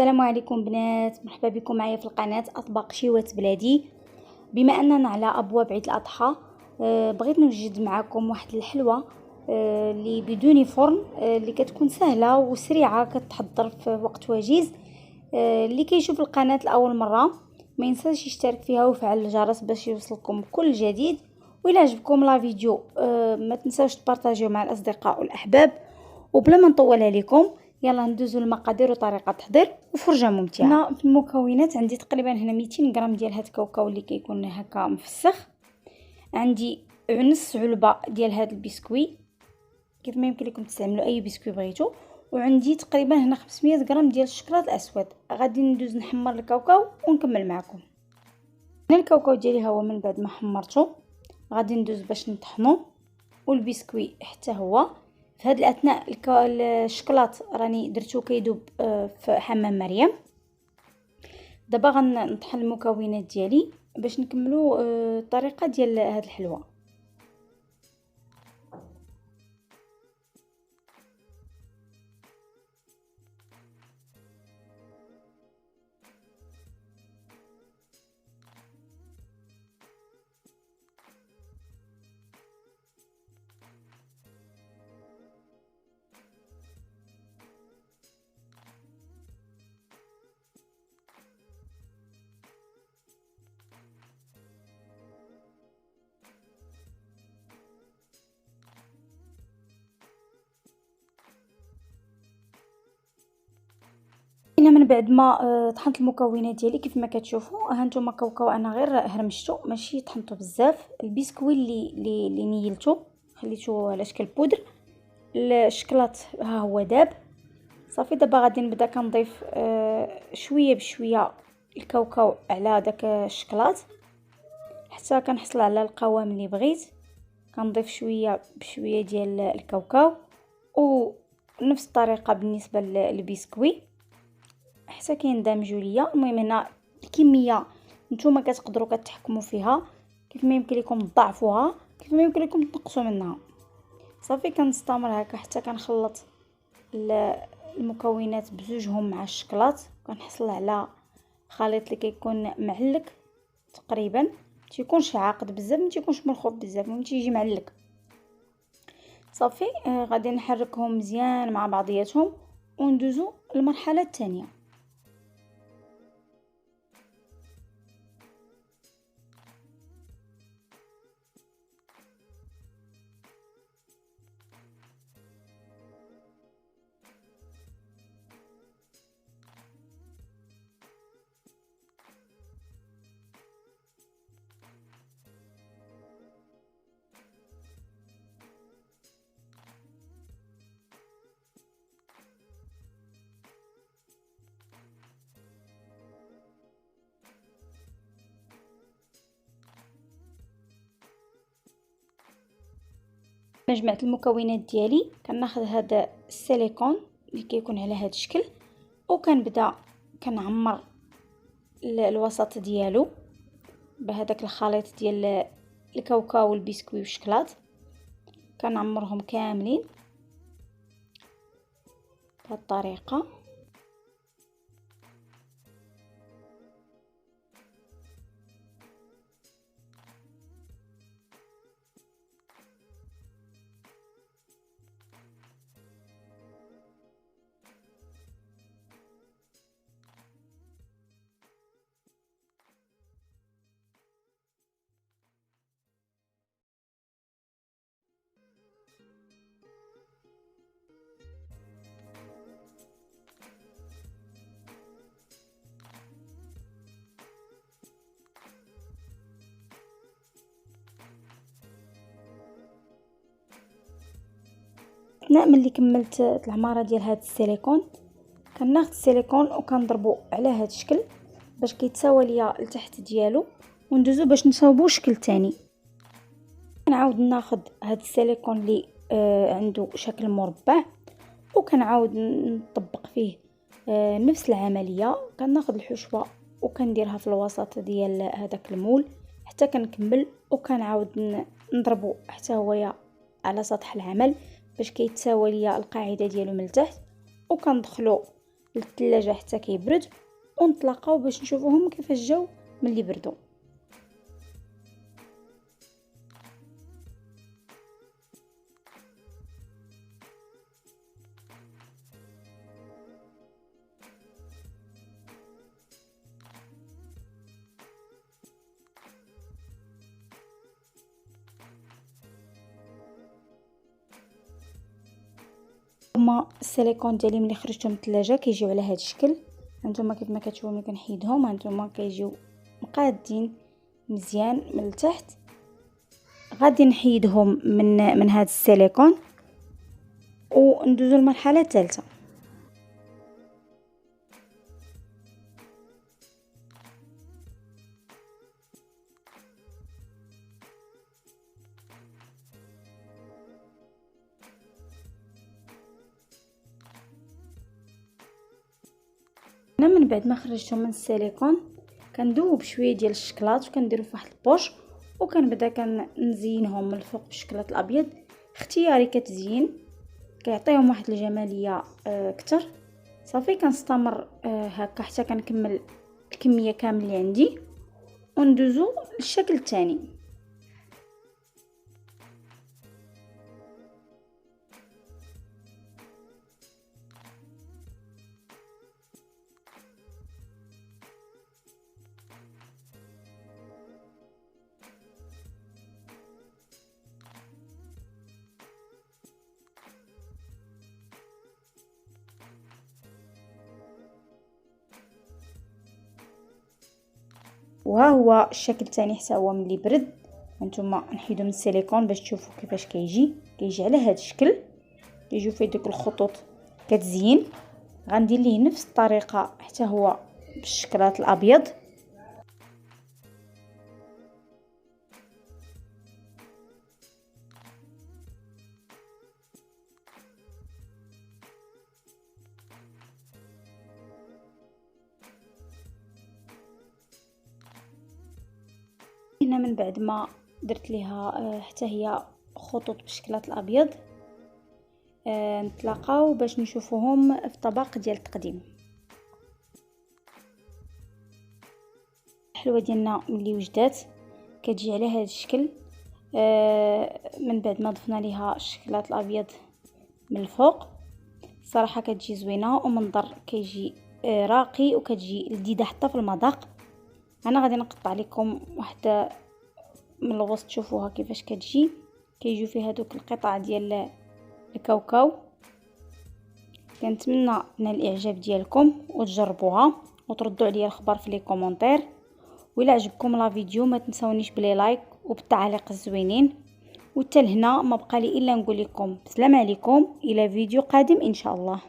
السلام عليكم بنات، مرحبا بكم معايا في القناه اطباق شيوات بلادي. بما اننا على ابواب عيد الاضحى بغيت نوجد معكم واحد الحلوه اللي بدون فرن، اللي كتكون سهله وسريعه كتحضر في وقت وجيز. اللي كيشوف القناه لاول مره ما ينساش يشترك فيها ويفعل الجرس باش يوصلكم كل جديد. وإلا عجبكم لا فيديو ما تنساوش تبارطاجيو مع الاصدقاء والاحباب. وبلا ما نطول عليكم يلا ندوزو المقادير وطريقه التحضير وفرجه ممتعه. هنا في المكونات عندي تقريبا هنا 200 غرام ديال هاد الكاوكاو اللي كيكون هكا مفسخ. عندي نص علبه ديال هاد البسكوي، كيف ما يمكن لكم تستعملوا اي بسكوي بغيتو. وعندي تقريبا هنا 500 غرام ديال الشوكولاط الاسود. غادي ندوز نحمر الكاوكاو ونكمل معكم. هنا الكاوكاو ديالي هو من بعد ما حمرته غادي ندوز باش نطحنو، والبسكوي حتى هو. في هذه الاثناء الشوكولاط راني درتو كيذوب في حمام مريم. دابا غنطحن المكونات ديالي باش نكملوا الطريقه ديال هذه الحلوه. هنا من بعد ما طحنت المكونات ديالي كيف ما كتشوفوا، ها نتوما كاوكاو انا غير هرمشتو ماشي طحنتو بزاف. البسكوي اللي نيلتو خليته على شكل بودر. الشكلاط ها هو داب صافي. دابا غادي نبدا كنضيف شويه بشويه الكاوكاو على داك الشكلاط حتى كنحصل على القوام اللي بغيت. كنضيف شويه بشويه ديال الكاوكاو ونفس الطريقه بالنسبه للبسكوي حتى كيندمجوا ليا. المهم هنا الكميه نتوما كتقدروا كتحكموا فيها، كيف ما يمكن لكم تضاعفوها كيف ما يمكن لكم تنقصوا منها. صافي كنستمر هكا حتى كنخلط المكونات بزوجهم مع الشكلاط، كنحصل على خليط اللي كيكون معلك تقريبا، تيكونش عاقد بزاف ما تيكونش ملخوف بزاف، المهم تيجي معلك. صافي غادي نحركهم مزيان مع بعضياتهم وندوزو للمرحله الثانيه. جمعت المكونات ديالي كناخذ هذا السيليكون اللي كيكون على هذا الشكل وكنبدا كنعمر الوسط ديالو بهذاك الخليط ديال الكاوكاو والبسكوي والشكلاط. كنعمرهم كاملين بهذه الطريقه. اثناء ملي كملت العماره ديال هذا السيليكون كناخذ السيليكون وكنضربو على هذا الشكل باش كيتساوى ليا التحت ديالو وندوزو باش نصاوبو شكل تاني. كنعاود ناخذ هذا السيليكون اللي عنده شكل مربع وكنعاود نطبق فيه نفس العمليه. كناخذ الحشوه وكنديرها في الوسط ديال هذاك المول حتى كنكمل وكنعاود نضربو حتى هو على سطح العمل باش كيتساوى ليا القاعده ديالو من التحت. وكندخلو للثلاجه حتى كيبرد، ونتلاقاو باش نشوفوهم كيفاش جاو ملي بردوا. هما السيليكون ديالي ملي خرجتهم من الثلاجه كيجيو على هذا الشكل. هانتوما كيف ما كتشوفوا ملي كنحيدهم، هانتوما كيجيو مقادين مزيان من التحت. غادي نحيدهم من هذا السيليكون وندوزو للمرحله الثالثه. انا من بعد ما خرجتهم من السيليكون كندوب شويه ديال الشكلاط وكنديرو في واحد البوش، وكنبدا كنزينهم من الفوق بالشكلاط الابيض. اختياري كتزيين كيعطيهم واحد الجماليه اكثر. صافي كنستمر هكا حتى كنكمل الكميه كامل اللي عندي وندوزو للشكل الثاني. وها هو الشكل الثاني حتى هو ملي برد. هانتوما نحيدو من السيليكون باش تشوفوا كيفاش كيجي على هذا الشكل، كيجيو فيه ديك الخطوط كتزين. غندير ليه نفس الطريقه حتى هو بالشكلاط الابيض. هنا من بعد ما درت ليها حتى هي خطوط بالشكلاط الابيض، نتلاقاو باش نشوفوهم في طبق ديال التقديم. الحلوه ديالنا ملي وجدات كتجي على هذا الشكل. من بعد ما ضفنا ليها الشكلاط الابيض من الفوق، صراحه كتجي زوينه ومنظر كيجي راقي وكتجي لذيذه حتى في المذاق. انا غادي نقطع لكم واحده من الوسط تشوفوها كيفاش كتجي. كيجيو فيها دوك القطع ديال الكاوكاو. كنتمنى نال الاعجاب ديالكم وتجربوها وتردوا عليا الخبر في لي كومونتير. وإلا عجبكم لا فيديو ما تنسونيش بلي لايك وبالتعليق الزوينين. وحتى لهنا ما بقى لي الا نقول لكم السلام عليكم الى فيديو قادم ان شاء الله.